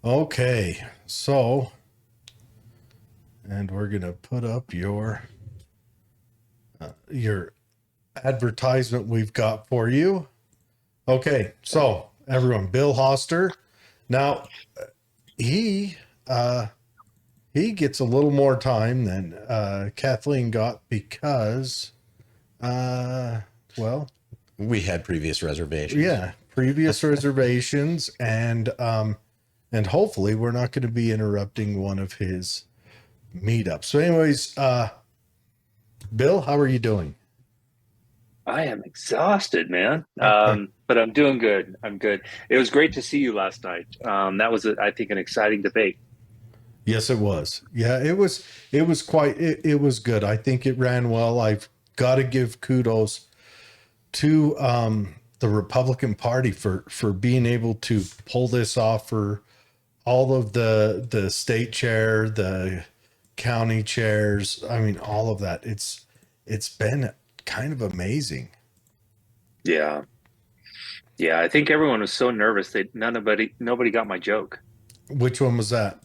Okay, so, and we're gonna put up your advertisement we've got for you. Okay, so everyone, Bill Hoster. Now he uh, he gets a little more time than Kathleen got because, uh, well, We had previous reservations. yeah, previous reservations, and hopefully we're not going to be interrupting one of his meetups. So, anyways, Bill, how are you doing? I am exhausted, man. But I'm doing good. I'm good. It was great to see you last night. That was, I think, an exciting debate. Yes, it was. Yeah, it was. It was good. I think it ran well. I've got to give kudos to the Republican Party for being able to pull this off for all of the state chair, the county chairs. I mean, all of that. It's been kind of amazing. Yeah, yeah. I think everyone was so nervous that nobody got my joke. Which one was that?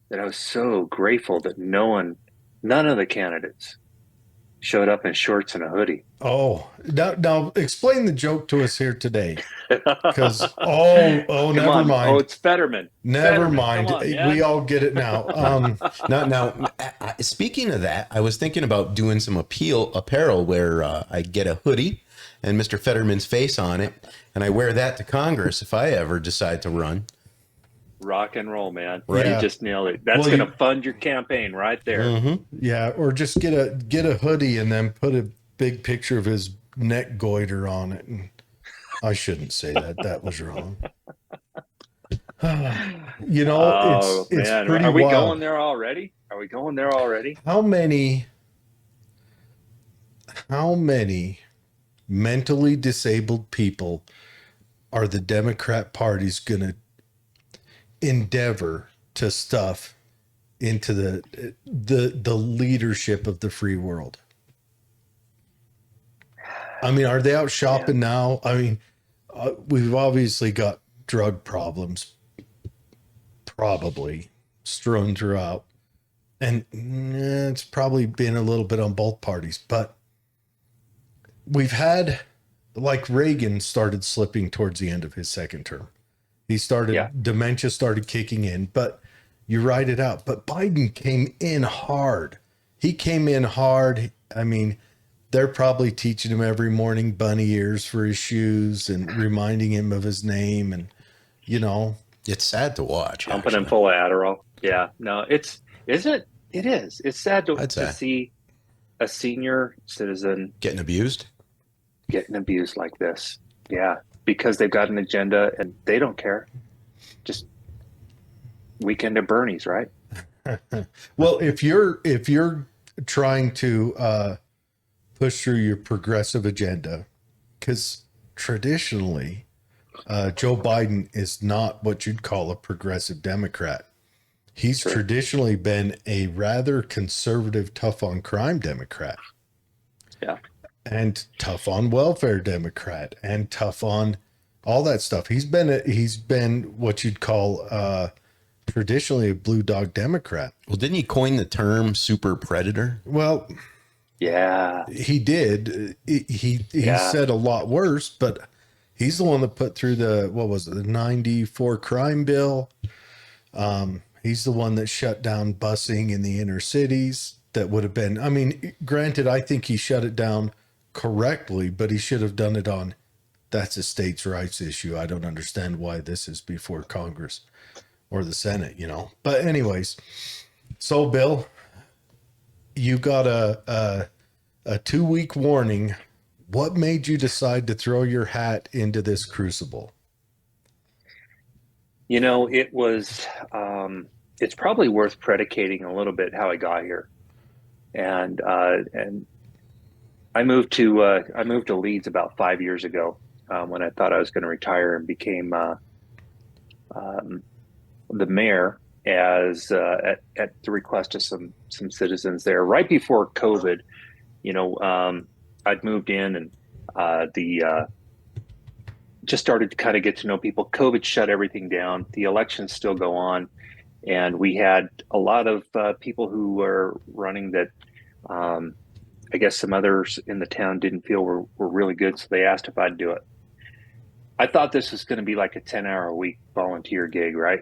That I was so grateful that none of the candidates showed up in shorts and a hoodie. Oh, now explain the joke to us here today. Because Come never on. Oh, mind. it's Fetterman. Never Fetterman. Come mind. on, We man. all get it now. Now, speaking of that, I was thinking about doing some apparel where I get a hoodie and Mr. Fetterman's face on it, and I wear that to Congress if I ever decide to run. Rock and roll, man. Right. You Yeah. just nailed it. That's Well, going to fund your campaign right there. yeah, or just get a hoodie and then put a big picture of his neck goiter on it. And I shouldn't say that. That was wrong. You know, Oh it's man, pretty are we wild. going there already? Are we going there already? How many how many mentally disabled people are the Democrat Party's going to endeavor to stuff into the leadership of the free world? I mean, are they out Man, shopping now? I mean, we've obviously got drug problems, probably strewn throughout, and it's probably been a little bit on both parties. But we've had, like, Reagan started slipping towards the end of his second term. He yeah, started, dementia started kicking in, but you ride it out. But Biden came in hard. He came in hard. I mean, they're probably teaching him every morning bunny ears for his shoes and reminding him of his name. And, you know, It's sad to watch, pumping him actually. full of Adderall. Yeah, no, it's isn't it? It is. It's sad I'd to say see a senior citizen getting abused. getting abused like this. Yeah, because they've got an agenda and they don't care. Just weekend at Bernie's, right? well, if you're trying to push through your progressive agenda, because traditionally Joe Biden is not what you'd call a progressive Democrat. He's True. traditionally been a rather conservative, tough on crime Democrat Yeah, and tough on welfare Democrat and tough on all that stuff. He's been what you'd call traditionally a blue dog Democrat. Well, didn't he coin the term super predator? Well, yeah, he did. He yeah. said a lot worse, but he's the one that put through the what was it, the '94 crime bill. He's the one that shut down busing in the inner cities. That would have been. I mean, granted, I think he shut it down correctly, but he should have done it on. That's a states' rights issue. I don't understand why this is before Congress or the Senate. But anyways, so Bill, you got a 2 week warning. What made you decide to throw your hat into this crucible? It was. It's probably worth predicating a little bit how I got here, and I moved to Leeds about 5 years ago when I thought I was going to retire and became um, the mayor at the request of some citizens there right before COVID. I'd moved in and the just started to kind of get to know people. COVID shut everything down. The elections still go on, and we had a lot of people who were running that. I guess some others in the town didn't feel were really good, so they asked if I'd do it. I thought this was going to be like a 10-hour a week volunteer gig, right?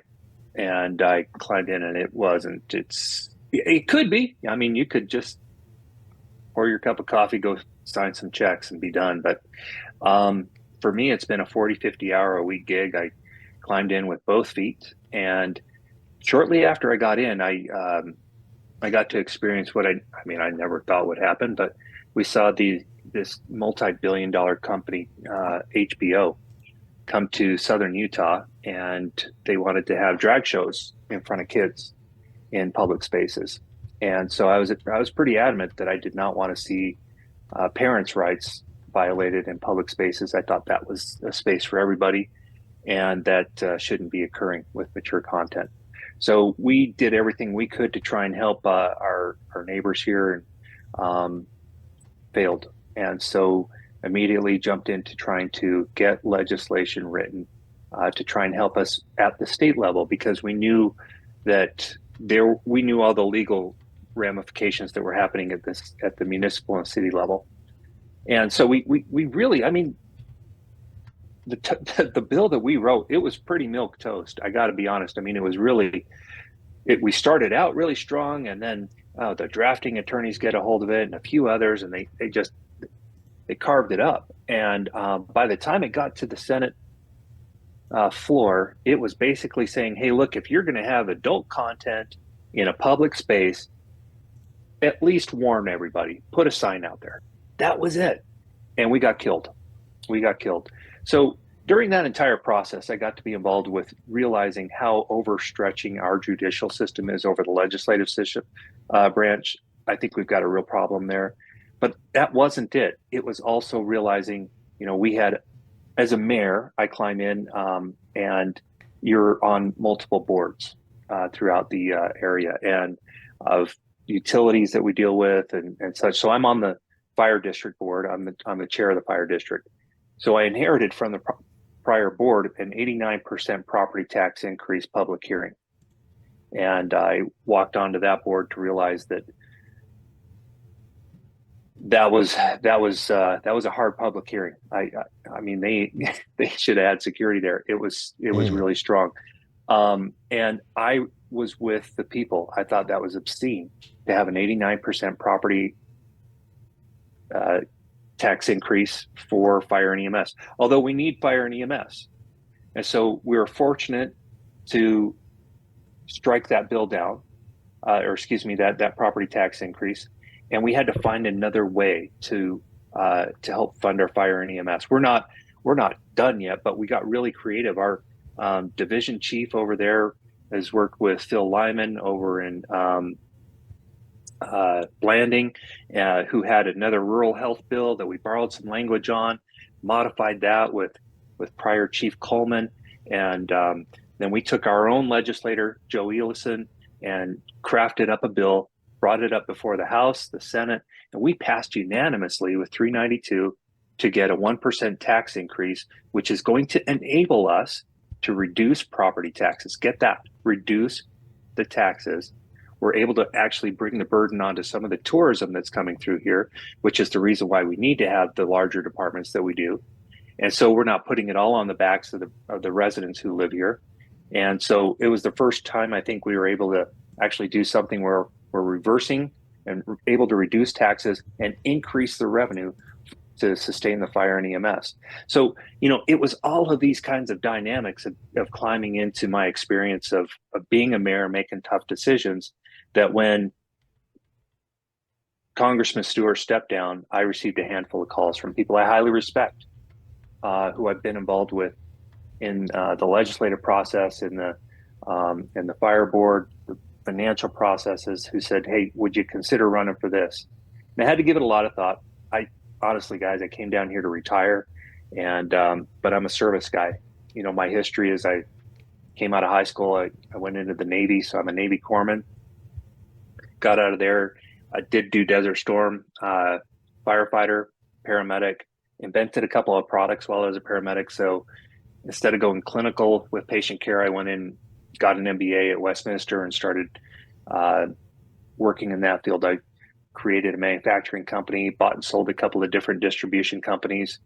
And I climbed in, and it wasn't. It could be. I mean, you could just pour your cup of coffee, go sign some checks, and be done. But um, for me, it's been a 40, 50 hour a week gig. I climbed in with both feet, and shortly after I got in, I got to experience what I mean, I never thought would happen, but we saw this multi-billion-dollar company, HBO, come to Southern Utah, and they wanted to have drag shows in front of kids in public spaces. And so I was pretty adamant that I did not want to see parents' rights violated in public spaces. I thought that was a space for everybody, and that shouldn't be occurring with mature content. So we did everything we could to try and help our neighbors here, and failed. And so immediately jumped into trying to get legislation written to try and help us at the state level, because we knew that we knew all the legal ramifications that were happening at the municipal and city level. And so we really, I mean, the bill that we wrote, it was pretty milk toast. I got to be honest. I mean, it was really we started out really strong, and then the drafting attorneys get a hold of it, and a few others, and they carved it up. And by the time it got to the Senate floor, it was basically saying, "Hey, look, if you're going to have adult content in a public space, at least warn everybody. Put a sign out there." That was it, and we got killed. We got killed. So during that entire process, I got to be involved with realizing how overstretching our judicial system is over the legislative system branch. I think we've got a real problem there. But that wasn't it. It was also realizing, we had, as a mayor, I climb in, and you're on multiple boards throughout the area, and of utilities that we deal with, and such. So I'm on the fire district board. I'm the chair of the fire district. So I inherited from the prior board an 89% property tax increase public hearing. And I walked onto that board to realize that was a hard public hearing. I mean, they should have had security there. It was really strong. And I was with the people. I thought that was obscene to have an 89% property tax increase for fire and EMS, although we need fire and EMS. And so we were fortunate to strike that bill down, or excuse me, that property tax increase. And we had to find another way to help fund our fire and EMS. We're not done yet, but we got really creative. Our division chief over there has worked with Phil Lyman over in Blanding, who had another rural health bill that we borrowed some language on, modified that with prior Chief Coleman, and then we took our own legislator, Joe Elison, and crafted up a bill, brought it up before the House, the Senate, and we passed unanimously with 392 to get a 1% tax increase, which is going to enable us to reduce property taxes. Get that, reduce the taxes. We're able to actually bring the burden onto some of the tourism that's coming through here, which is the reason why we need to have the larger departments that we do. And so we're not putting it all on the backs of the residents who live here. And so it was the first time I think we were able to actually do something where we're reversing and able to reduce taxes and increase the revenue to sustain the fire and EMS. So, it was all of these kinds of dynamics of climbing into my experience of being a mayor, making tough decisions, that when Congressman Stewart stepped down, I received a handful of calls from people I highly respect, who I've been involved with in the legislative process, in the fire board, the financial processes, who said, "Hey, would you consider running for this?" And I had to give it a lot of thought. Honestly, guys, I came down here to retire, and but I'm a service guy. My history is I came out of high school. I went into the Navy, so I'm a Navy corpsman. Got out of there. I did do Desert Storm, firefighter, paramedic, invented a couple of products while I was a paramedic. So instead of going clinical with patient care, I went in, got an MBA at Westminster, and started uh, working in that field. I created a manufacturing company, bought and sold a couple of different distribution companies,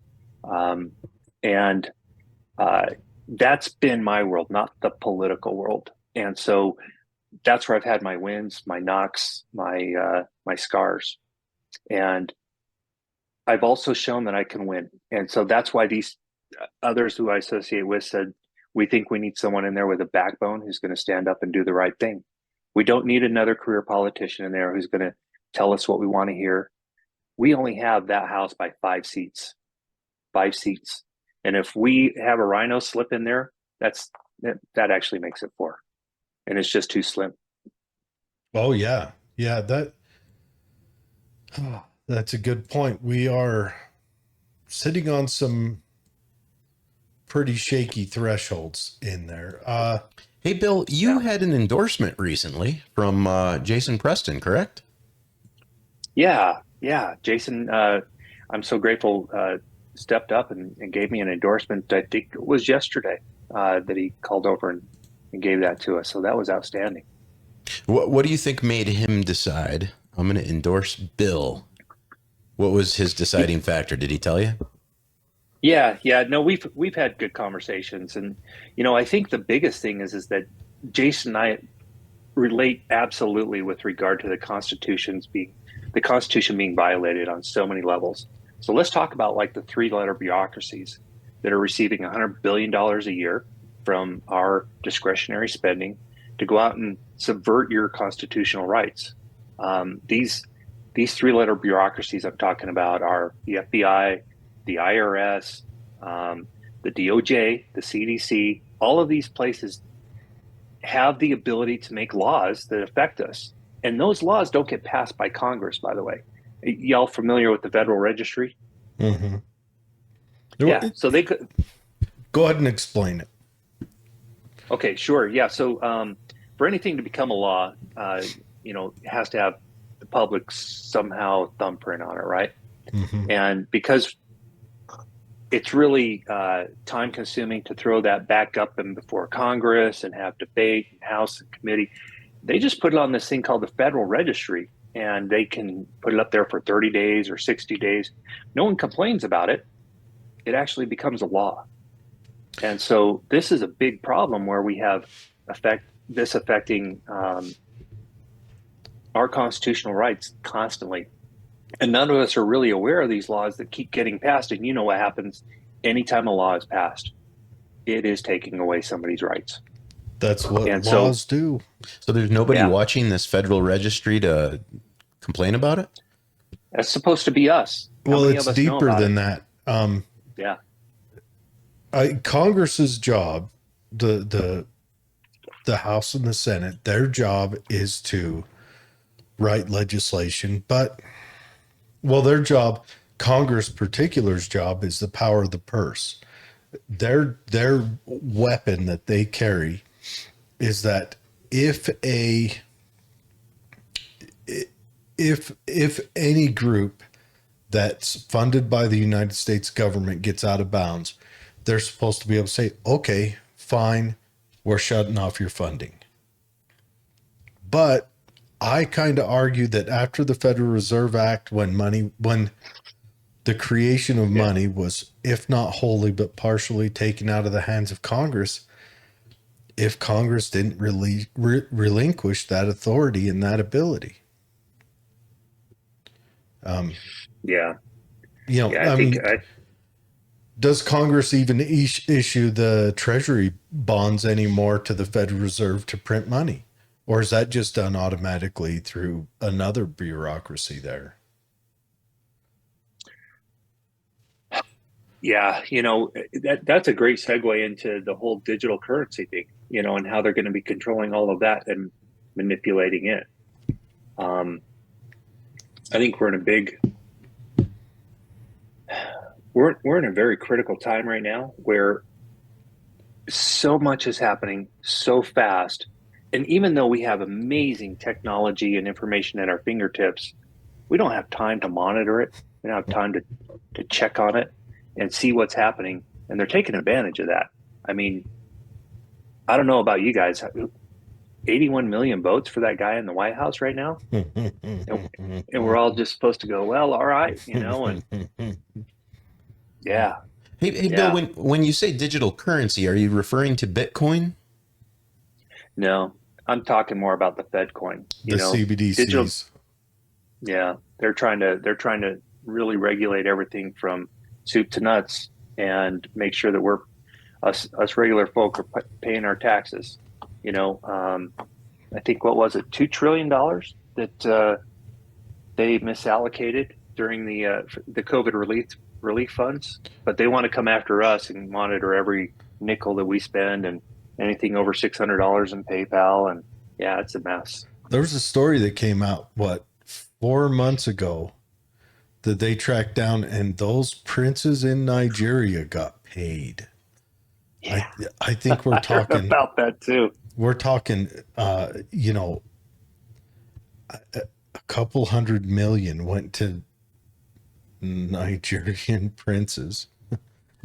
um, and uh, that's been my world, not the political world. And so that's where I've had my wins, my knocks, my scars, and I've also shown that I can win. And so that's why these others who I associate with said, we think we need someone in there with a backbone who's going to stand up and do the right thing. We don't need another career politician in there who's going to tell us what we want to hear. We only have that house by 5 seats, 5 seats. And if we have a rhino slip in there, that actually makes it 4. And it's just too slim. Oh yeah. Yeah, that's a good point. We are sitting on some pretty shaky thresholds in there. Hey, Bill, you had an endorsement recently from Jason Preston, correct? Yeah. Jason, I'm so grateful, stepped up and gave me an endorsement. I think it was yesterday that he called over and gave that to us. So that was outstanding. What do you think made him decide, I'm going to endorse Bill? What was his deciding factor? Did he tell you? Yeah. No, we've had good conversations, and I think the biggest thing is that Jason and I relate absolutely with regard to the Constitution being violated on so many levels. So let's talk about like the 3-letter bureaucracies that are receiving $100 billion a year from our discretionary spending to go out and subvert your constitutional rights. These 3-letter bureaucracies I'm talking about are the FBI, the IRS, the DOJ, the CDC. All of these places have the ability to make laws that affect us. And those laws don't get passed by Congress, by the way. Y'all familiar with the Federal Registry? mm-hmm. Yeah. So they could. Go ahead and explain it. Okay, sure. Yeah. So for anything to become a law, it has to have the public somehow thumbprint on it, right? Mm-hmm. And because it's really time consuming to throw that back up and before Congress and have debate and House and committee, they just put it on this thing called the Federal Registry, and they can put it up there for 30 days or 60 days. No one complains about it. It actually becomes a law. And so this is a big problem where we have affecting our constitutional rights constantly. And none of us are really aware of these laws that keep getting passed. And you know what happens anytime a law is passed? It is taking away somebody's rights. That's what And laws do. So there's nobody Yeah. watching this Federal Registry to complain about it? That's supposed to be us. How Well, many it's of us know deeper about than it? that. Yeah. Congress's job, the House and the Senate, their job is to write legislation, but their job, Congress particular's job, is the power of the purse. Their weapon that they carry is that if any group that's funded by the United States government gets out of bounds, they're supposed to be able to say, okay, fine, we're shutting off your funding. But I kind of argue that after the Federal Reserve Act, when the creation of money was, if not wholly, but partially taken out of the hands of Congress, if Congress didn't really relinquish that authority and that ability. Yeah. I think mean, does Congress even issue the Treasury bonds anymore to the Federal Reserve to print money? Or is that just done automatically through another bureaucracy there? Yeah, that's a great segue into the whole digital currency thing, and how they're going to be controlling all of that and manipulating it. I think we're in a very critical time right now where so much is happening so fast. And even though we have amazing technology and information at our fingertips, we don't have time to monitor it. We don't have time to check on it. and see what's happening. And they're taking advantage of that. I mean, I don't know about you guys. 81 million votes for that guy in the White House right now. And we're all just supposed to go, well, all right, and yeah, Hey, Bill, yeah. when you say digital currency, are you referring to Bitcoin? No, I'm talking more about the Fed coin, The digital. CBDCs. Yeah. They're trying to really regulate everything from soup to nuts and make sure that us regular folk are paying our taxes. I think what was it, $2 trillion that they misallocated during the COVID relief funds, but they want to come after us and monitor every nickel that we spend and anything over $600 in PayPal, and yeah, it's a mess. There was a story that came out, 4 months ago, that they tracked down, and those princes in Nigeria got paid. Yeah, I think we're I heard talking, about that too. we're talking, a couple 100 million went to Nigerian princes.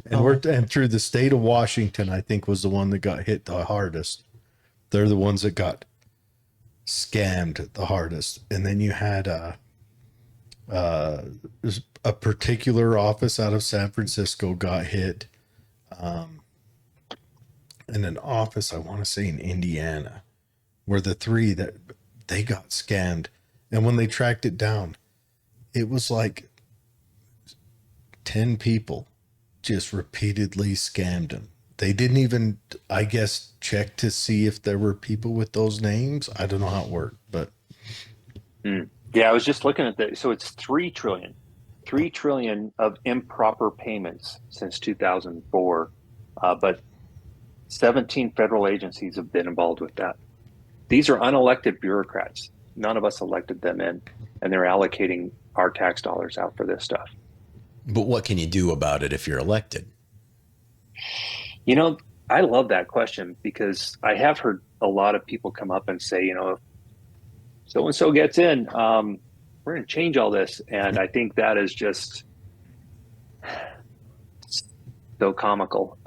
And through the state of Washington, I think was the one that got hit the hardest. They're the ones that got scammed the hardest. And then you had a particular office out of San Francisco got hit, and an office, I want to say, in Indiana, were the three that they got scammed. And when they tracked it down, it was like 10 people just repeatedly scammed them. They didn't even, I guess, check to see if there were people with those names. I don't know how it worked, but Yeah, I was just looking at that. So it's 3 trillion, 3 trillion of improper payments since 2004, but 17 federal agencies have been involved with that. These are unelected bureaucrats. None of us elected them in, and they're allocating our tax dollars out for this stuff. But what can you do about it if you're elected? I love that question because I have heard a lot of people come up and say, if so and so gets in, we're going to change all this. And I think that is just so comical.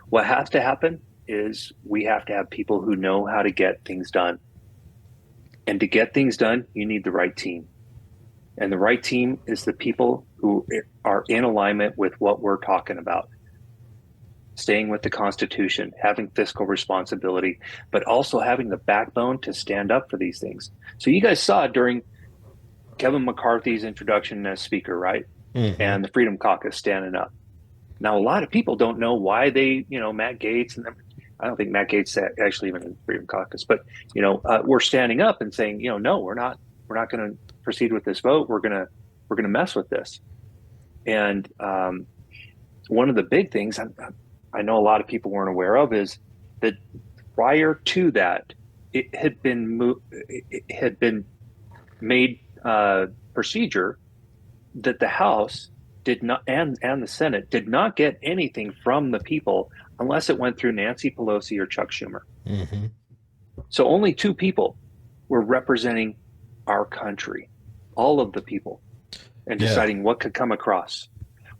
What has to happen is we have to have people who know how to get things done. And to get things done, you need the right team. And the right team is the people who are in alignment with what we're talking about. Staying with the Constitution, having fiscal responsibility, but also having the backbone to stand up for these things. So you guys saw during Kevin McCarthy's introduction as speaker, right? mm-hmm. And the Freedom Caucus standing up. Now, a lot of people don't know why Matt Gaetz, and I don't think Matt Gaetz actually even in the Freedom Caucus, but, we're standing up and saying, no, we're not going to proceed with this vote. We're going to mess with this. And one of the big things I know a lot of people weren't aware of is that prior to that, it had been made procedure that the House did not and the Senate did not get anything from the people unless it went through Nancy Pelosi or Chuck Schumer. Mm-hmm. So only two people were representing our country, all of the people, and deciding what could come across.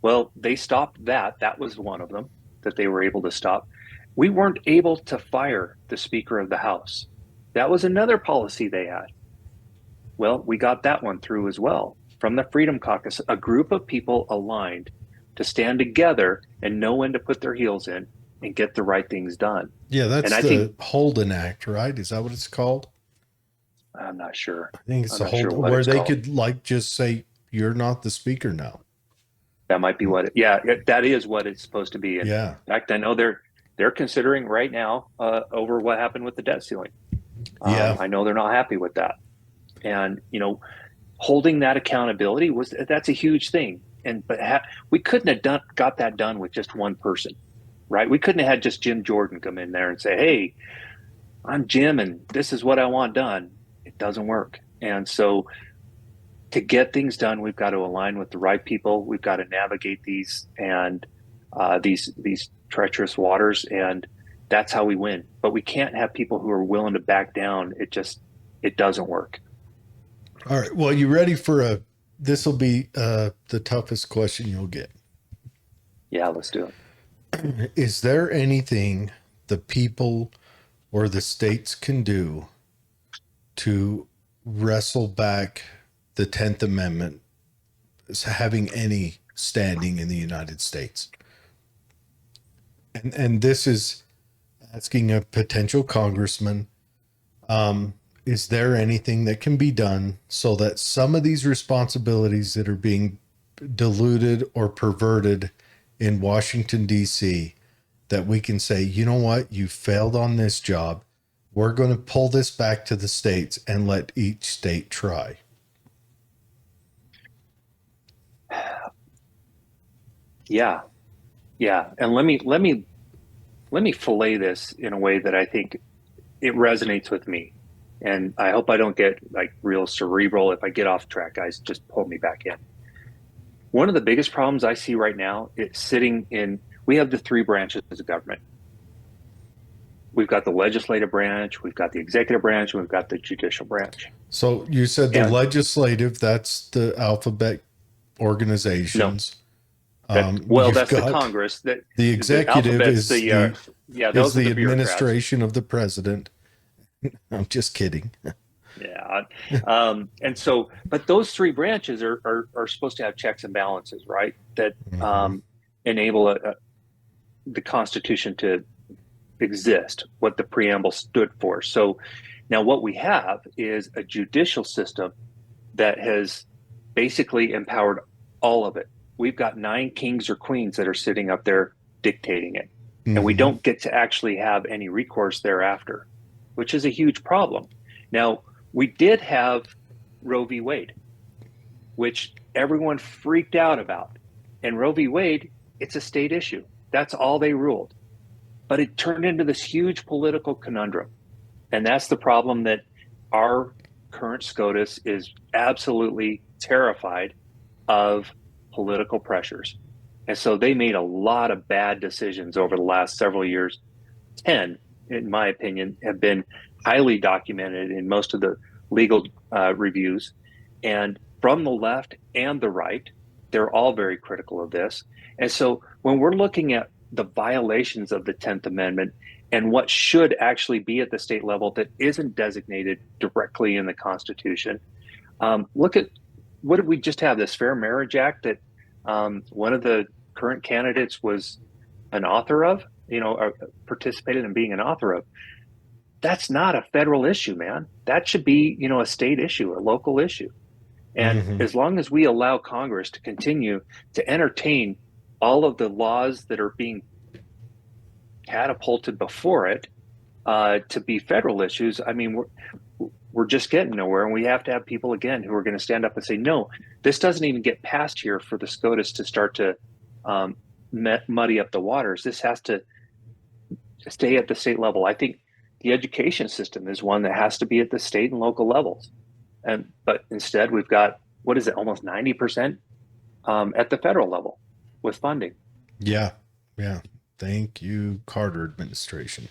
Well, they stopped that. That was one of them that they were able to stop. We weren't able to fire the Speaker of the House. That was another policy they had. Well, we got that one through as well from the Freedom Caucus, a group of people aligned to stand together and know when to put their heels in and get the right things done. Yeah, that's and I the think, Holden Act, right? Is that what it's called? I'm not sure. I think it's I'm the not sure Holden, what where it's they called. could just say, you're not the speaker now. That might be that is what it's supposed to be. And in fact, I know they're considering right now over what happened with the debt ceiling. I know they're not happy with that. And, holding that accountability that's a huge thing. But we couldn't have got that done with just one person, right? We couldn't have had just Jim Jordan come in there and say, hey, I'm Jim and this is what I want done. It doesn't work. And so to get things done, we've got to align with the right people. We've got to navigate these and these treacherous waters, and that's how we win. But we can't have people who are willing to back down. It doesn't work. All right. Well, you ready for this will be the toughest question you'll get. Yeah, let's do it. Is there anything the people or the states can do to wrestle back the 10th Amendment as having any standing in the United States? And this is asking a potential congressman, is there anything that can be done so that some of these responsibilities that are being diluted or perverted in Washington, D.C., that we can say, you know what, you failed on this job. We're going to pull this back to the states and let each state try. Yeah, yeah. And let me fillet this in a way that I think it resonates with me. And I hope I don't get like real cerebral. If I get off track, guys, just pull me back in. One of the biggest problems I see right now is sitting in, we have the three branches of government. We've got the legislative branch, we've got the executive branch, and we've got the judicial branch. So you said the And legislative, that's the alphabet no, organizations. well, You've that's the got Congress. That the the executive alphabet's is the yeah, is those are the the bureaucrats. administration of the president. I'm just kidding. Yeah. And so, but those three branches are supposed to have checks and balances, right? That Mm-hmm. enable the Constitution to exist, what the preamble stood for. So now what we have is a judicial system that has basically empowered all of it. We've got nine kings or queens that are sitting up there dictating it. And we Mm-hmm. don't get to actually have any recourse thereafter, which is a huge problem. Now, we did have Roe v. Wade, which everyone freaked out about. And Roe v. Wade, it's a state issue. That's all they ruled. But it turned into this huge political conundrum. And that's the problem that our current SCOTUS is absolutely terrified of political pressures. And so they made a lot of bad decisions over the last several years. 10, in my opinion, have been highly documented in most of the legal reviews. And from the left and the right, they're all very critical of this. And so when we're looking at the violations of the 10th Amendment and what should actually be at the state level that isn't designated directly in the Constitution, look at what did we just have, this Fair Marriage Act that one of the current candidates was an author of, participated in being an author of. That's not a federal issue, man. That should be, a state issue, a local issue. And Mm-hmm. as long as we allow Congress to continue to entertain all of the laws that are being catapulted before it to be federal issues, I mean, we're just getting nowhere. And we have to have people, again, who are going to stand up and say, no, this doesn't even get past here for the SCOTUS to start to muddy up the waters. This has to stay at the state level. I think the education system is one that has to be at the state and local levels. But instead, we've got, what is it, almost 90% at the federal level with funding. Yeah. Yeah. Thank you, Carter administration.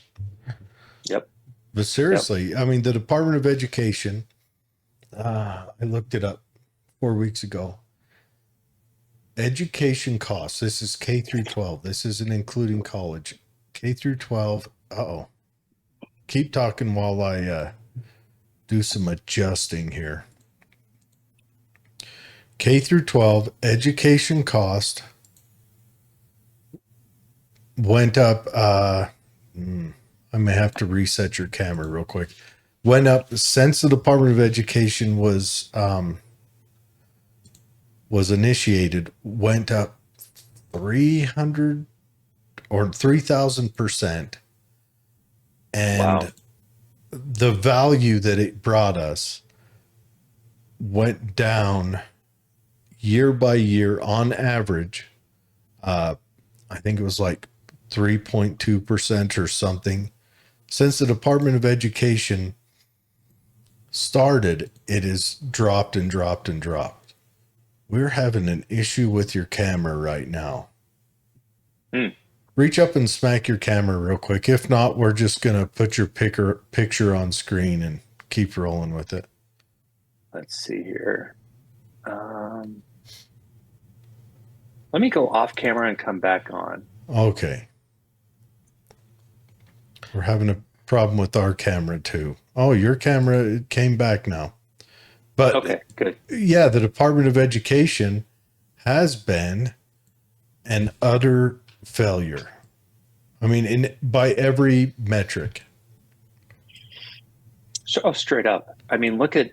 Yep. But seriously, I mean, the Department of Education, I looked it up 4 weeks ago. Education costs, this is K through 12. This isn't including college. K through 12. Uh-oh. Keep talking while I do some adjusting here. K through 12 education cost went up. I may have to reset your camera real quick. Went up since the Department of Education was initiated. Went up 300 or 3,000%, and Wow. the value that it brought us went down year by year on average. I think it was like 3.2% or something. Since the Department of Education started, it has dropped and dropped and dropped. We're having an issue with your camera right now. Reach up and smack your camera real quick. If not, we're just going to put your picture on screen and keep rolling with it. Let's see here. Let me go off camera and come back on. Okay. We're having a problem with our camera too. Oh, your camera came back now. But Okay, good. yeah, the Department of Education has been an utter failure. I mean, by every metric. So, oh, straight up. I mean, look at.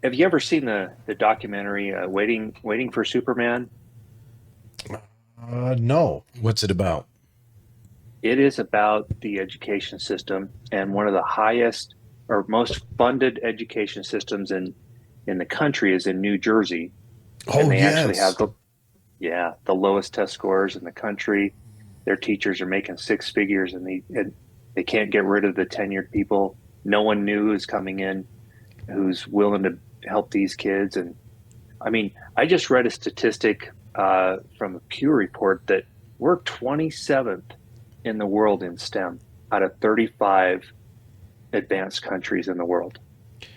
Have you ever seen the documentary "Waiting for Superman"? No. What's it about? It is about the education system and one of the highest or most funded education systems in the country is in New Jersey, and Oh, they actually have yes. the lowest test scores in the country. Their teachers are making six figures, and they can't get rid of the tenured people. No one new is coming in who's willing to help these kids. And I mean, I just read a statistic from a Pew report that we're 27th in the world in STEM out of 35 advanced countries in the world.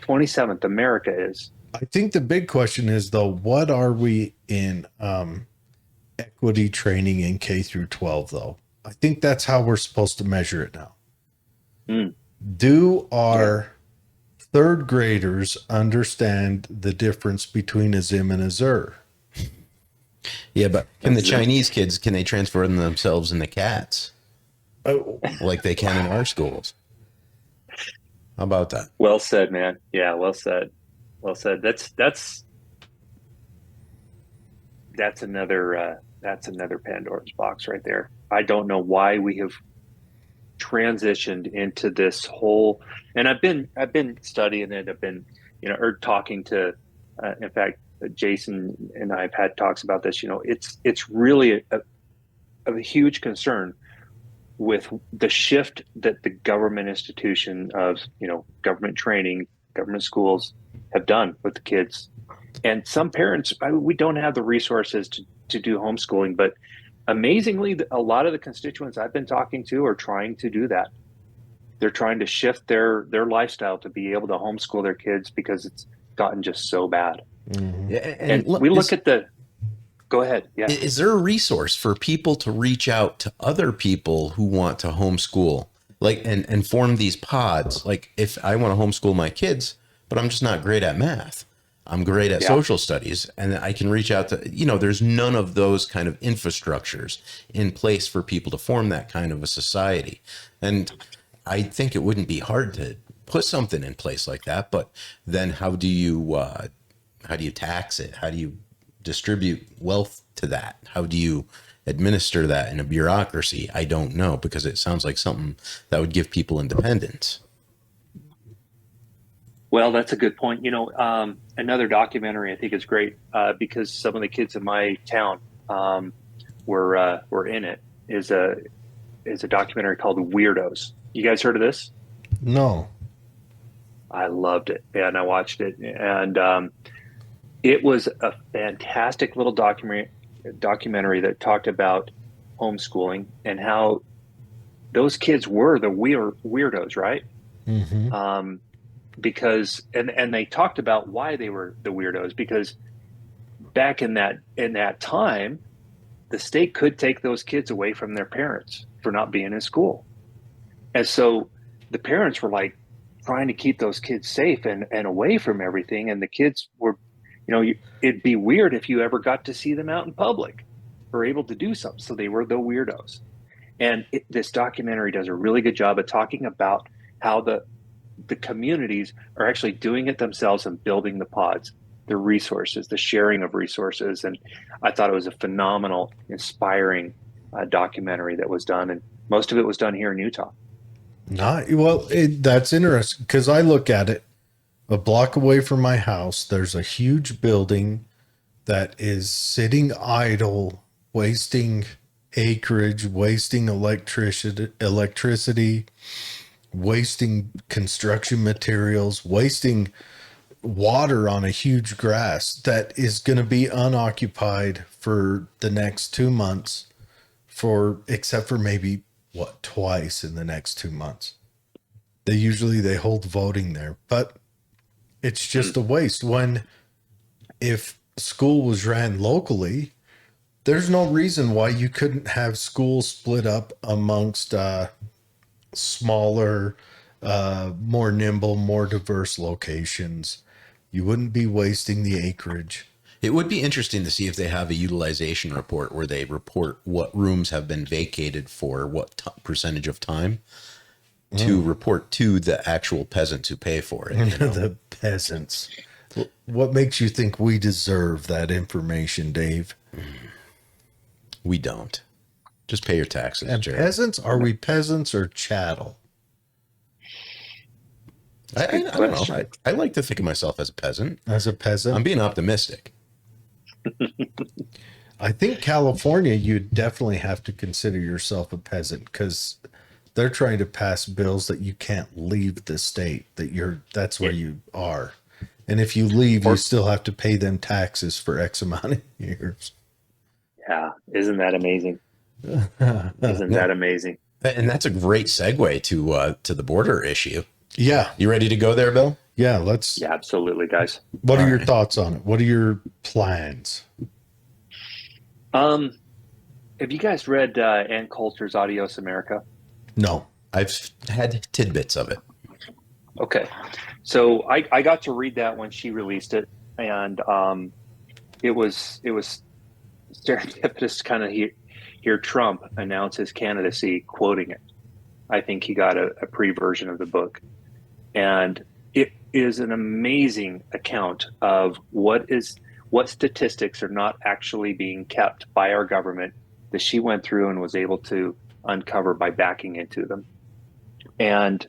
27th, America is. I think the big question is though, what are we in equity training in K through 12 though? I think that's how we're supposed to measure it now. Mm, Do yeah. our third graders understand the difference between a Zim and a Zer? Yeah, but can the That's it. Chinese kids, can they transform themselves into cats Oh, like they can in our schools? How about that? Well said, man. Yeah, well said. Well said. That's another Pandora's box right there. I don't know why we have transitioned into this whole, and I've been studying it. I've been, or talking to, in fact, Jason and I have had talks about this. It's really a huge concern with the shift that the government institution of, government training, government schools have done with the kids. And some parents, we don't have the resources to do homeschooling, but amazingly, a lot of the constituents I've been talking to are trying to do that. They're trying to shift their lifestyle to be able to homeschool their kids because it's gotten just so bad. mhm. Yeah, And and look, we look at the, go ahead. Yeah. is there a resource for people to reach out to other people who want to homeschool, like and form these pods? Like if I want to homeschool my kids, but I'm just not great at math, I'm great at Yeah. social studies, and I can reach out to, there's none of those kind of infrastructures in place for people to form that kind of a society. And I think it wouldn't be hard to put something in place like that, but then how do you tax it? How do you distribute wealth to that? How do you administer that in a bureaucracy? I don't know, because it sounds like something that would give people independence. Well, that's a good point. Another documentary I think is great because some of the kids in my town were in it. Is a documentary called Weirdos. You guys heard of this? No. I loved it, and I watched it, and it was a fantastic little documentary that talked about homeschooling and how those kids were the weirdos, right? Mm-hmm. Because and they talked about why they were the weirdos because back in that time the state could take those kids away from their parents for not being in school, and so the parents were like trying to keep those kids safe and away from everything, and the kids were, it'd be weird if you ever got to see them out in public or able to do something, so they were the weirdos. And this documentary does a really good job of talking about how the communities are actually doing it themselves and building the pods, the resources, the sharing of resources. And I thought it was a phenomenal, inspiring documentary that was done. And most of it was done here in Utah. Not well. That's interesting because I look at it a block away from my house. There's a huge building that is sitting idle, wasting acreage, wasting electricity, wasting construction materials, wasting water on a huge grass that is going to be unoccupied for the next 2 months except for maybe twice in the next 2 months. They hold voting there, but it's just a waste. If school was ran locally, There's no reason why you couldn't have schools split up amongst smaller, more nimble, more diverse locations. You wouldn't be wasting the acreage. It would be interesting to see if they have a utilization report where they report what rooms have been vacated for what percentage of time to report to the actual peasants who pay for it. You know? The peasants. What makes you think we deserve that information, Dave? We don't. Just pay your taxes, And Jared. peasants? Are we peasants or chattel? I don't know. I like to think of myself as a peasant. As a peasant? I'm being optimistic. I think California, you definitely have to consider yourself a peasant because they're trying to pass bills that you can't leave the state, that's where you are. And if you leave, you still have to pay them taxes for X amount of years. Yeah. Isn't that amazing? Isn't that amazing? And that's a great segue to the border issue. Yeah. You ready to go there, Bill? Yeah. Yeah, absolutely, guys. What are your thoughts on it? What are your plans? Have you guys read Ann Coulter's Adios America? No. I've had tidbits of it. Okay. So I got to read that when she released it, and it was serendipitous to kind of hear Trump announce his candidacy quoting it. I think he got a pre-version of the book. And it is an amazing account of what statistics are not actually being kept by our government that she went through and was able to uncover by backing into them. And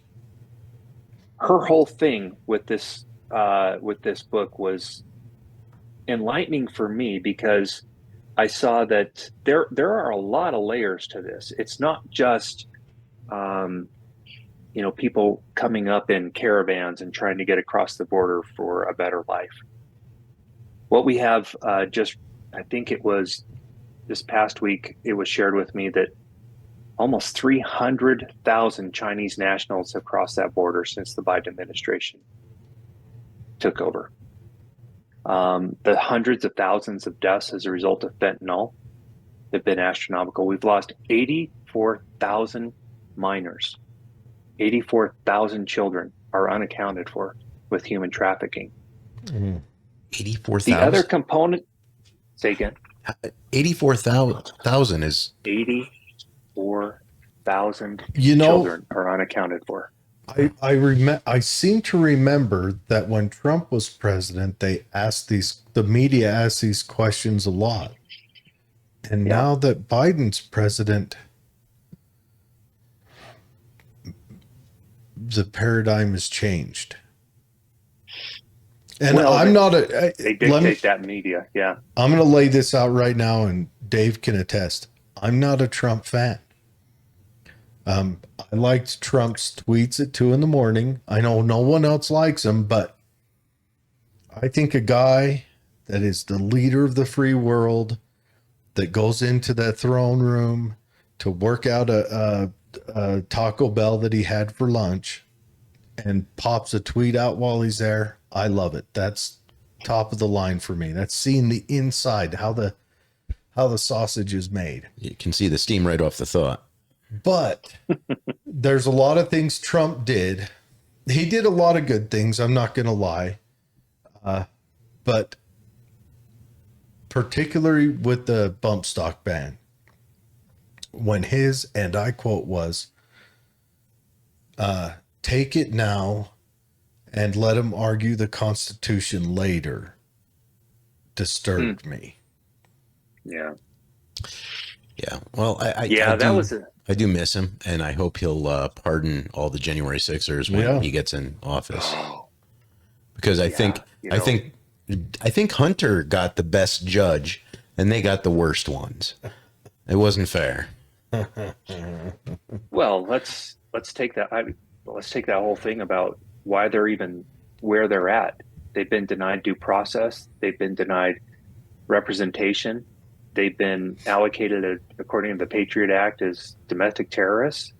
her whole thing with this book was enlightening for me because I saw that there are a lot of layers to this. It's not just people coming up in caravans and trying to get across the border for a better life. What we have I think it was this past week, it was shared with me that almost 300,000 Chinese nationals have crossed that border since the Biden administration took over. The hundreds of thousands of deaths as a result of fentanyl have been astronomical. We've lost 84,000 minors. 84,000 children are unaccounted for with human trafficking. 84,000? The other component, say again. 84,000 is... 84,000 children are unaccounted for. I seem to remember that when Trump was president, the media asked these questions a lot. And now that Biden's president, the paradigm has changed. And I'm not they dictate that media. Yeah. I'm going to lay this out right now, and Dave can attest. I'm not a Trump fan. I liked Trump's tweets at 2 a.m. I know no one else likes him, but I think a guy that is the leader of the free world, that goes into that throne room to work out a Taco Bell that he had for lunch and pops a tweet out while he's there, I love it. That's top of the line for me. That's seeing the inside, how the sausage is made. You can see the steam right off the thought. But there's a lot of things Trump did. He did a lot of good things, I'm not going to lie. But particularly with the bump stock ban, when his, and I quote, was, take it now and let him argue the Constitution later, disturbed me. Yeah. Yeah. Well, I do miss him, and I hope he'll pardon all the January 6ers when he gets in office. Because I think Hunter got the best judge, and they got the worst ones. It wasn't fair. Well, let's take that. Let's take that whole thing about why they're even where they're at. They've been denied due process. They've been denied representation. They've been allocated, according to the Patriot Act, as domestic terrorists.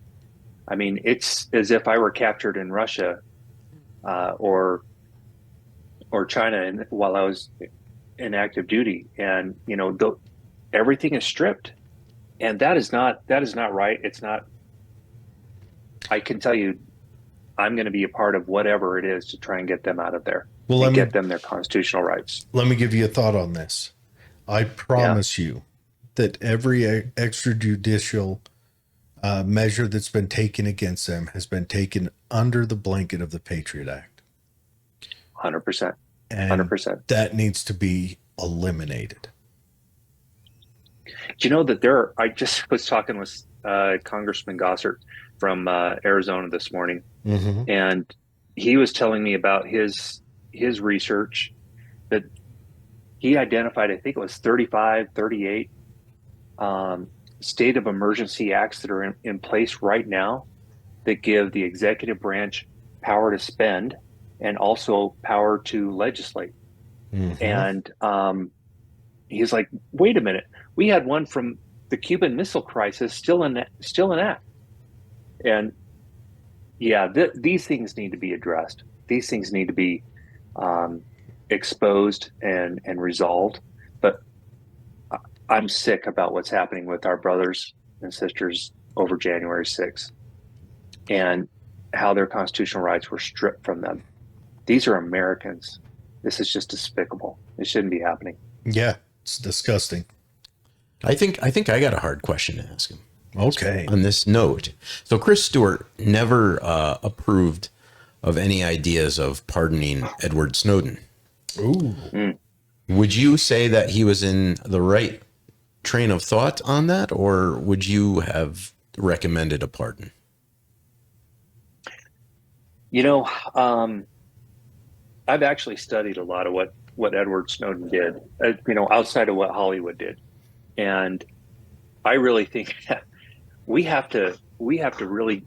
I mean, it's as if I were captured in Russia or China while I was in active duty. And, everything is stripped, and that is not right. It's not. I can tell you, I'm going to be a part of whatever it is to try and get them out of there Well, and get them their constitutional rights. let me give you a thought on this. I Yeah, promise you that every extrajudicial measure that's been taken against them has been taken under the blanket of the Patriot Act. 100%, And 100%. that needs to be eliminated. Do you know that I just was talking with Congressman Gossert from Arizona this morning, Mm-hmm. and he was telling me about his research that he identified, I think it was 35, 38 state of emergency acts that are in place right now that give the executive branch power to spend and also power to legislate. Mm-hmm. And he's like, wait a minute, we had one from the Cuban Missile Crisis still in act. And yeah, these things need to be addressed. These things need to be um, exposed and resolved. But I'm sick about what's happening with our brothers and sisters over January 6th and how their constitutional rights were stripped from them. These are Americans. This is just despicable. It shouldn't be happening. Yeah, it's disgusting. I think I got a hard question to ask him Okay. on this note. So Chris Stewart never approved of any ideas of pardoning Edward Snowden. Ooh. Would you say that he was in the right train of thought on that, or would you have recommended a pardon? You know, I've actually studied a lot of what Edward Snowden did, outside of what Hollywood did. And I really think that we have to really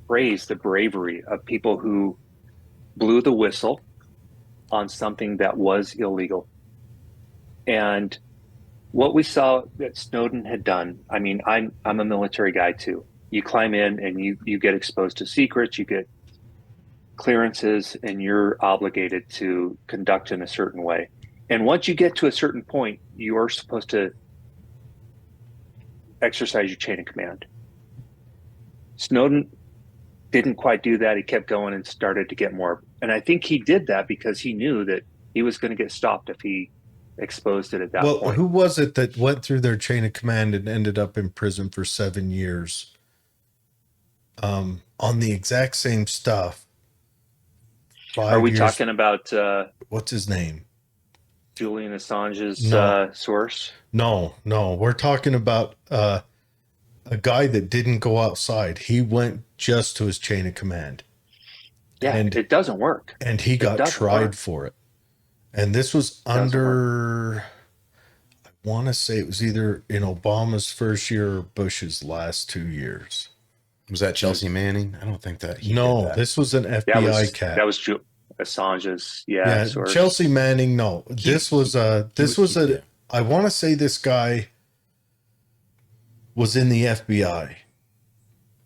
praise the bravery of people who blew the whistle on something that was illegal. And what we saw that Snowden had done, I mean, I'm a military guy too. You climb in and you get exposed to secrets, you get clearances, and you're obligated to conduct in a certain way. And once you get to a certain point, you are supposed to exercise your chain of command. Snowden didn't quite do that. He kept going and started to get more. And I think he did that because he knew that he was going to get stopped if he exposed it at that Well, point. who was it that went through their chain of command and ended up in prison for 7 years on the exact same stuff? Are we 5 years. talking about What's his name? Julian Assange's No. source? No. We're talking about a guy that didn't go outside. He went just to his chain of command. Yeah, And it doesn't work. and he It got doesn't tried work. for it. And this was Doesn't work. under, I want to say it was either in Obama's first year or Bush's last 2 years. Was that Chelsea Manning? I don't think that he did No, that. this was an That FBI was cat. Assange's Yeah, source. Chelsea Manning. No, this was yeah. I want to say this guy was in the FBI,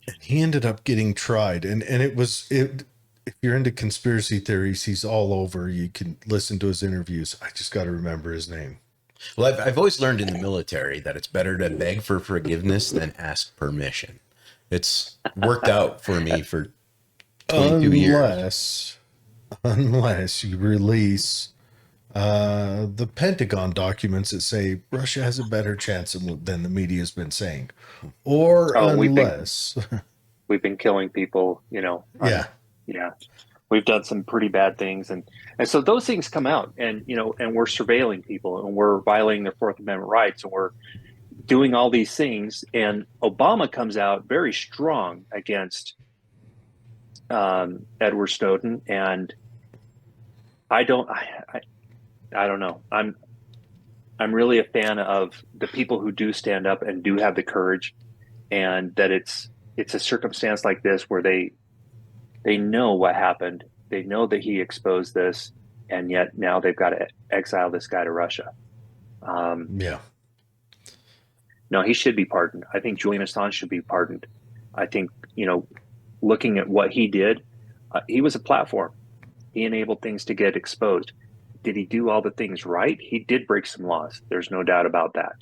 and he ended up getting tried. And if you're into conspiracy theories, he's all over. You can listen to his interviews. I just got to remember his name. Well, I've always learned in the military that it's better to beg for forgiveness than ask permission. It's worked out for me for 22 years. Unless you release the Pentagon documents that say Russia has a better chance than the media has been saying, or Oh, unless, we've been killing people, yeah, yeah. We've done some pretty bad things, and so those things come out, and and we're surveilling people, and we're violating their Fourth Amendment rights, and we're doing all these things. And Obama comes out very strong against Edward Snowden, and I don't know. I'm really a fan of the people who do stand up and do have the courage, and that it's a circumstance like this where they know what happened. They know that he exposed this, and yet now they've got to exile this guy to Russia. yeah. No, he should be pardoned. I think Julian Assange should be pardoned. I think, looking at what he did, he was a platform. He enabled things to get exposed. did he do all the things right? He did break some laws. There's no doubt about that.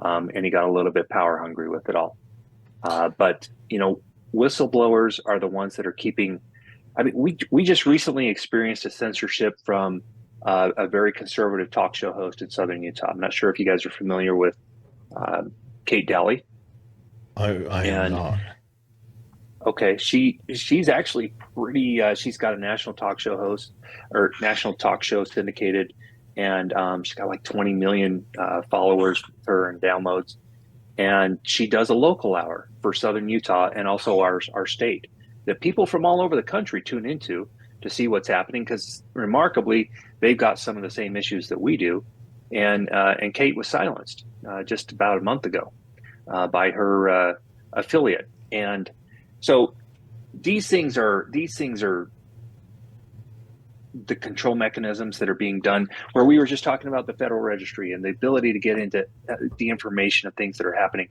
And he got a little bit power hungry with it all. But whistleblowers are the ones that are keeping. I mean, we just recently experienced a censorship from a very conservative talk show host in Southern Utah. I'm not sure if you guys are familiar with Kate Daly. I am And not. okay, she's actually pretty. She's got a national talk show host or national talk show syndicated, and she's got like 20 million followers with her and downloads. And she does a local hour for Southern Utah and also our state that people from all over the country tune into to see what's happening, because remarkably they've got some of the same issues that we do. And Kate was silenced just about a month ago by her affiliate. And so these things are the control mechanisms that are being done, where we were just talking about the Federal Registry and the ability to get into the information of things that are happening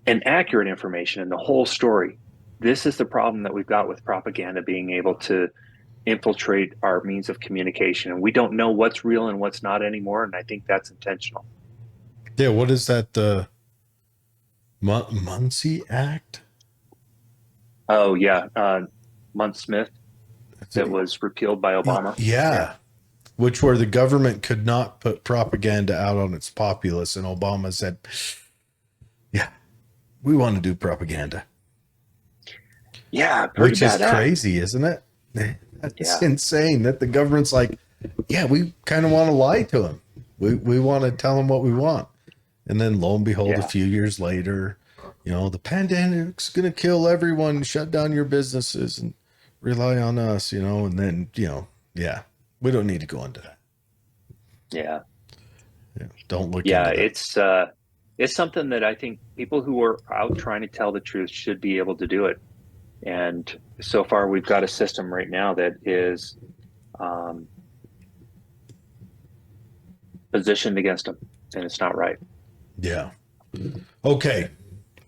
and accurate information and the whole story. This is the problem that we've got with propaganda being able to infiltrate our means of communication. And we don't know what's real and what's not anymore. And I think that's intentional. Yeah. What is that? The Muncie Act? Oh, yeah. Munt-Smith. That was repealed by Obama. Yeah. Which where the government could not put propaganda out on its populace. And Obama said, yeah, we want to do propaganda. Yeah. Which is crazy, isn't it? That's insane that the government's like, yeah, we kind of want to lie to him. We want to tell him what we want. And then lo and behold, a few years later, the pandemic's going to kill everyone, shut down your businesses and rely on us, and then, we don't need to go into that. Yeah. Don't look into that. It's something that I think people who are out trying to tell the truth should be able to do it. And so far we've got a system right now that is positioned against them, and it's not right. Yeah. Okay.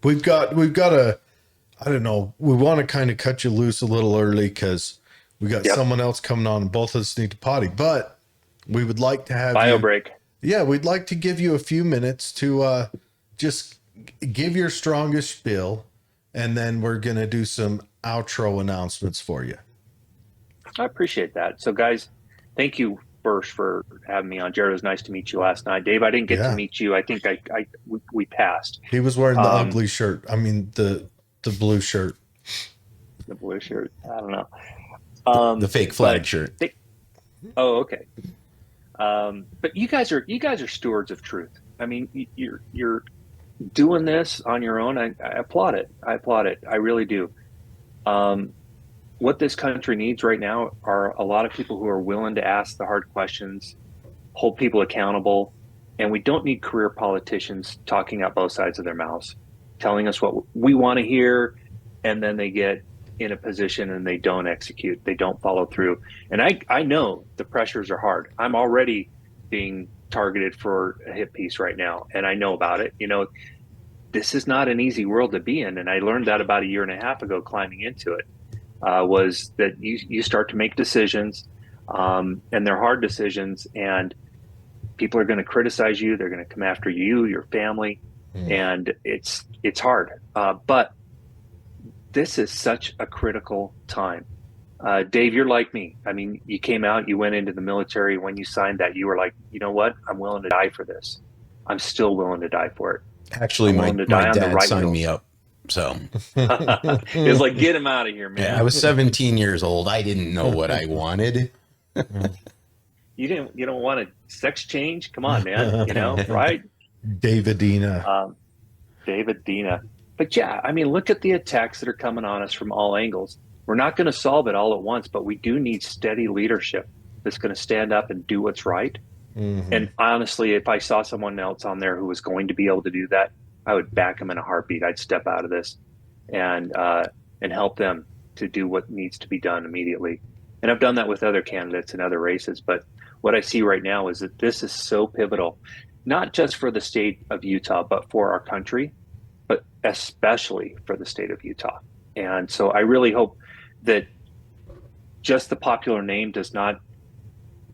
We've got I don't know. We want to kind of cut you loose a little early because we got someone else coming on and both of us need to potty, but we would like to have bio break. Yeah. We'd like to give you a few minutes to just give your strongest spiel. And then we're going to do some outro announcements for you. I appreciate that. So guys, thank you first for having me on. Jared, it was nice to meet you last night. Dave, I didn't get to meet you. I think we passed. He was wearing the ugly shirt. I mean, the blue shirt. The blue shirt. I don't know. The fake flag shirt. Okay. But you guys are stewards of truth. I mean, you're doing this on your own. I applaud it. I really do. What this country needs right now are a lot of people who are willing to ask the hard questions, hold people accountable, and we don't need career politicians talking out both sides of their mouths, telling us what we want to hear, and then they get in a position and they don't execute, they don't follow through. And I know the pressures are hard. I'm already being targeted for a hit piece right now, and I know about it. This is not an easy world to be in, and I learned that about a year and a half ago climbing into it. Was that you start to make decisions, and they're hard decisions, and people are going to criticize you. They're going to come after you, your family, and it's hard. But this is such a critical time. Dave, you're like me. I mean, you came out, you went into the military. When you signed that, you were like, you know what? I'm willing to die for this. I'm still willing to die for it. Actually, my dad signed me up. So it's like, get him out of here, man. Yeah, I was 17 years old. I didn't know what I wanted. You don't want a sex change? Come on, man. Right? Davidina. Davidina. But yeah, I mean, look at the attacks that are coming on us from all angles. We're not going to solve it all at once, but we do need steady leadership that's going to stand up and do what's right. Mm-hmm. And honestly, if I saw someone else on there who was going to be able to do that, I would back them in a heartbeat. I'd step out of this and help them to do what needs to be done immediately. And I've done that with other candidates in other races. But what I see right now is that this is so pivotal, not just for the state of Utah, but for our country, but especially for the state of Utah. And so I really hope that just the popular name does not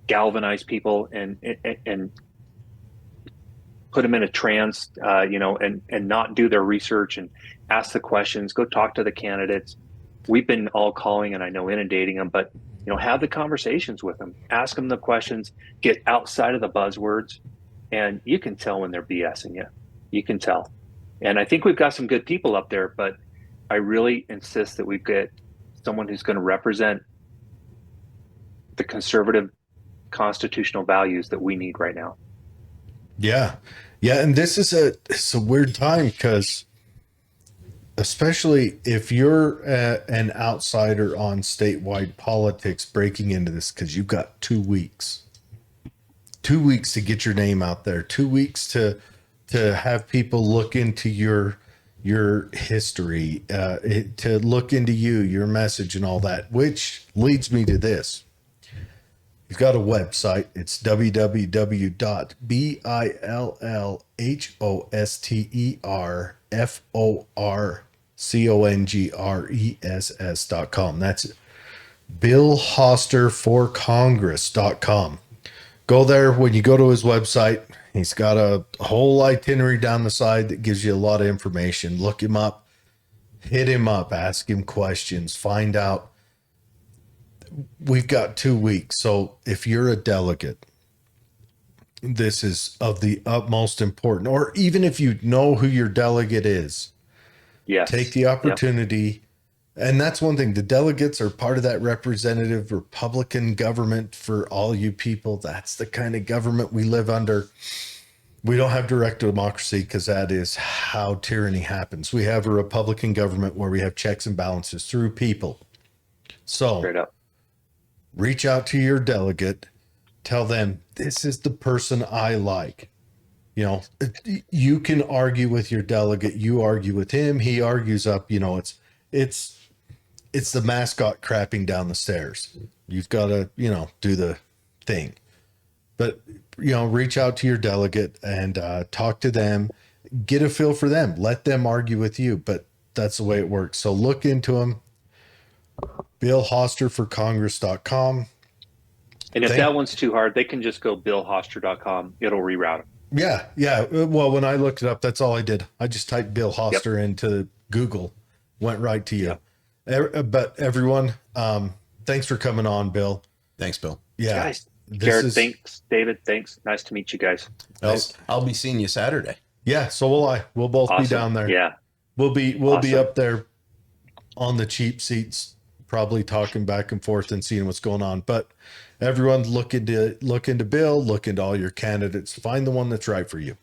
galvanize people and put them in a trance, and not do their research and ask the questions, go talk to the candidates. We've been all calling and I know inundating them, but have the conversations with them, ask them the questions, get outside of the buzzwords, and you can tell when they're BSing you. You can tell. And I think we've got some good people up there, but I really insist that we get someone who's going to represent the conservative constitutional values that we need right now. Yeah. Yeah. And it's a weird time because, especially if you're an outsider on statewide politics breaking into this, because you've got 2 weeks. 2 weeks to get your name out there, 2 weeks to have people look into your history, to look into your message and all that, which leads me to this. You've got a website. It's www.billhosterforcongress.com. That's billhosterforcongress.com. Go there. When you go to his website, he's got a whole itinerary down the side that gives you a lot of information. Look him up, hit him up, ask him questions, find out. We've got 2 weeks. So if you're a delegate, this is of the utmost important, or even if you know who your delegate is, yes, take the opportunity. Yep. And that's one thing. The delegates are part of that representative Republican government for all you people. That's the kind of government we live under. We don't have direct democracy because that is how tyranny happens. We have a Republican government where we have checks and balances through people. So straight up. Reach out to your delegate, tell them this is the person I like. You can argue with your delegate, you argue with him, he argues up, it's the mascot crapping down the stairs. You've got to, do the thing. But, reach out to your delegate and talk to them, get a feel for them, let them argue with you, but that's the way it works. So look into them. billhosterforcongress.com. And if that one's too hard, they can just go billhoster.com. It'll reroute them. Yeah. Well, when I looked it up, that's all I did. I just typed Bill Hoster into Google, went right to you. Yep. But everyone, thanks for coming on, Bill. Thanks, Bill. Yeah. Guys, Garrett, thanks. David, thanks. Nice to meet you guys. I'll be seeing you Saturday. Yeah, so will I. We'll both be down there. Yeah. We'll be up there on the cheap seats, probably talking back and forth and seeing what's going on. But everyone, look into Bill, look into all your candidates, find the one that's right for you.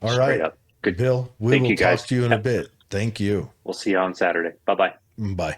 All Straight right. Up. Good. Bill, we will talk to you in a bit. Thank you. We'll see you on Saturday. Bye-bye. Bye.